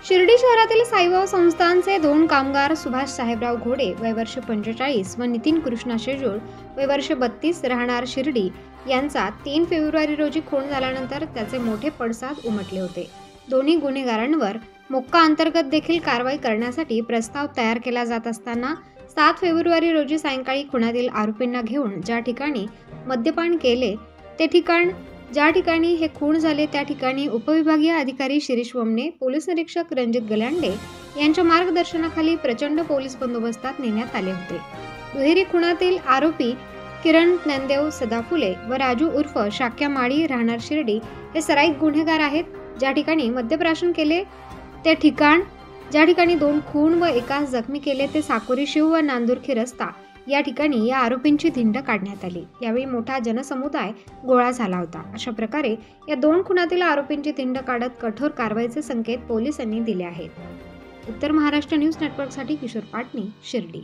शिर्डी शहरातील साईबाबा संस्थानचे 2 कामगार सुभाष साहेबराव घोडे वय वर्ष 45 व नितीन कृष्णा शेजूळ वय वर्ष 32 राहणार शिर्डी यांचा 3 फेब्रुवारी रोजी खून झाल्यानंतर त्याचे मोठे पडसाद उमटले होते। दोन्ही गुन्हेगारांवर मोक्का अंतर्गत देखील कारवाई करण्यासाठी प्रस्ताव तयार केला जात असताना 7 फेब्रुवारी रोजी सायंकाळी खुनातील आरोपींना घेऊन ज्या ठिकाणी मद्यपान केले ते ठिकाण ज्या ठिकाणी हे खून झाले त्या ठिकाणी उपविभागीय अधिकारी शिरीष वमने, पोलीस निरीक्षक रणजित गलांडे यांच्या मार्गदर्शनाखाली प्रचंड पोलीस बंदोबस्तात नेण्यात आले होते। दुहेरी खुनातील आरोपी किरण ज्ञानदेव सदाफुले व राजू उर्फ शाक्या माळी राहणार शिर्डी हे सराईत गुन्हेगार आहेत। ज्या ठिकाणी मद्यप्राशन केले ते ठिकाण ज्या ठिकाणी 2 खून व एकास जखमी केले ते साकोरी शिव व नांदुरखी रस्ता या ठिकाणी या आरोपींची धिंड काढण्यात आली। यावेळी मोठा जनसमुदाय गोळा झाला होता। अशा प्रकारे या 2 खुनातील आरोपींची धिंड काढत कठोर कारवाईचे संकेत पोलिसांनी दिले आहेत। उत्तर महाराष्ट्र न्यूज नेटवर्कसाठी किशोर पाटणी, शिर्डी।